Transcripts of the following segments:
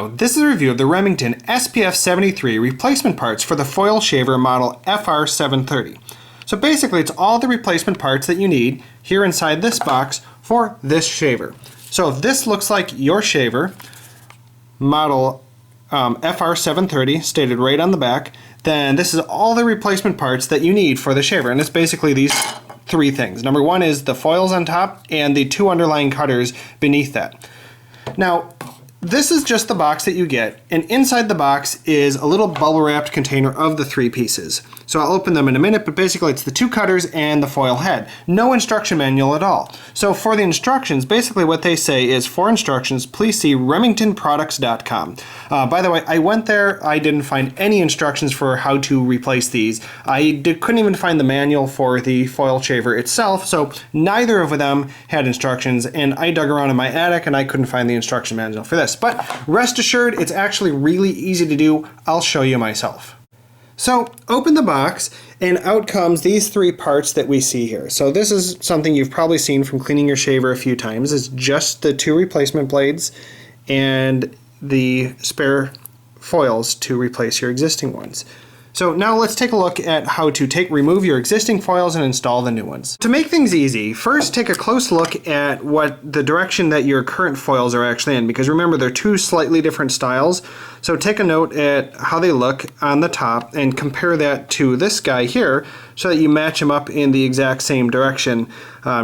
So this is a review of the Remington SPF-73 replacement parts for the foil shaver model FR-730. So basically it's all the replacement parts that you need here inside this box for this shaver. So if this looks like your shaver, model FR-730 stated right on the back, then this is all the replacement parts that you need for the shaver. And it's basically these three things. Number one is the foils on top and the two underlying cutters beneath that. Now, this is just the box that you get, and inside the box is a little bubble wrapped container of the three pieces. So I'll open them in a minute, but basically it's the two cutters and the foil head. No instruction manual at all. So for the instructions, basically what they say is, for instructions, please see remingtonproducts.com. By the way, I went there, I didn't find any instructions for how to replace these. Couldn't even find the manual for the foil shaver itself, so neither of them had instructions, and I dug around in my attic and I couldn't find the instruction manual for this. But rest assured, it's actually really easy to do. I'll show you myself. So open the box and out comes these three parts that we see here. So this is something you've probably seen from cleaning your shaver a few times. It's just the two replacement blades and the spare foils to replace your existing ones. So now let's take a look at how to remove your existing foils and install the new ones. To make things easy, first take a close look at what the direction that your current foils are actually in, because remember they're two slightly different styles. So take a note at how they look on the top and compare that to this guy here so that you match them up in the exact same direction,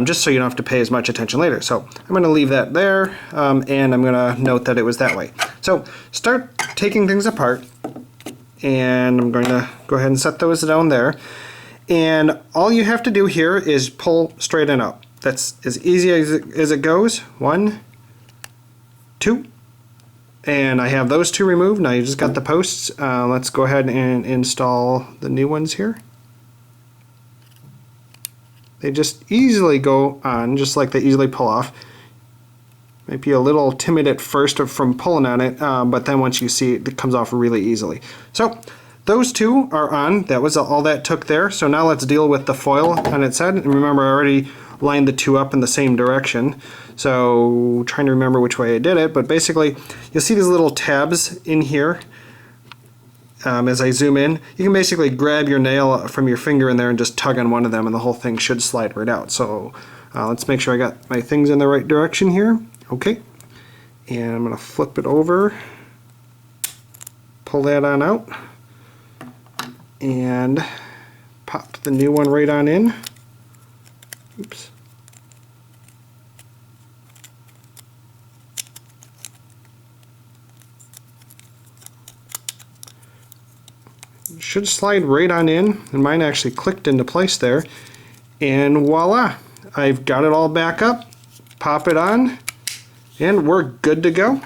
just so you don't have to pay as much attention later. So I'm going to leave that there, and I'm going to note that it was that way. So start taking things apart. And I'm going to go ahead and set those down there. And all you have to do here is pull straight and up. That's as easy as it goes. 1, 2. And I have those two removed. Now you just got the posts. Let's go ahead and install the new ones here. They just easily go on, just like they easily pull off. Might be a little timid at first from pulling on it, but then once you see it, it comes off really easily. So those two are on. That was all that took there. So now let's deal with the foil on its head. And remember, I already lined the two up in the same direction. So trying to remember which way I did it, but basically you'll see these little tabs in here. As I zoom in, you can basically grab your nail from your finger in there and just tug on one of them and the whole thing should slide right out. So let's make sure I got my things in the right direction here. Okay, and I'm going to flip it over, pull that on out, and pop the new one right on in. Oops. It should slide right on in, and mine actually clicked into place there, and voila, I've got it all back up. Pop it on. And we're good to go.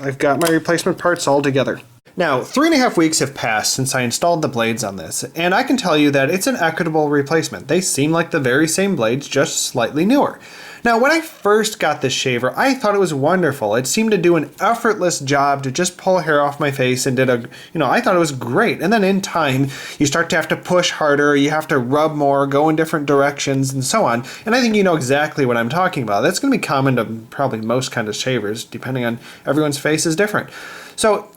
I've got my replacement parts all together. Now, 3.5 weeks have passed since I installed the blades on this, and I can tell you that it's an equitable replacement. They seem like the very same blades, just slightly newer. Now, when I first got this shaver, I thought it was wonderful. It seemed to do an effortless job to just pull hair off my face and I thought it was great. And then in time, you start to have to push harder, you have to rub more, go in different directions, and so on. And I think you know exactly what I'm talking about. That's going to be common to probably most kind of shavers, depending on everyone's face is different. So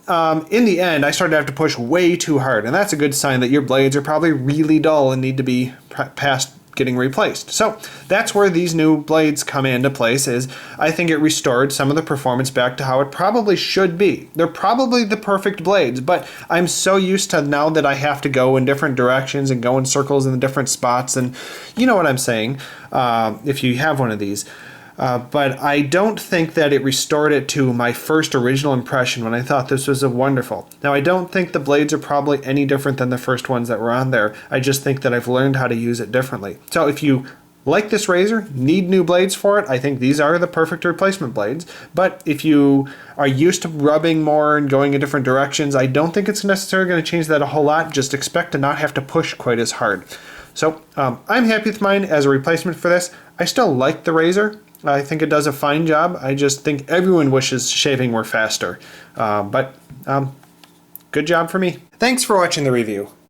in the end, I started to have to push way too hard, and that's a good sign that your blades are probably really dull and need to be past getting replaced. So that's where these new blades come into place. Is I think it restored some of the performance back to how it probably should be. They're probably the perfect blades, but I'm so used to now that I have to go in different directions and go in circles in the different spots, and you know what I'm saying if you have one of these. But I don't think that it restored it to my first original impression when I thought this was wonderful. Now, I don't think the blades are probably any different than the first ones that were on there. I just think that I've learned how to use it differently. So if you like this razor, need new blades for it, I think these are the perfect replacement blades. But if you are used to rubbing more and going in different directions, I don't think it's necessarily going to change that a whole lot. Just expect to not have to push quite as hard. So I'm happy with mine as a replacement for this. I still like the razor. I think it does a fine job. I just think everyone wishes shaving were faster. But good job for me. Thanks for watching the review.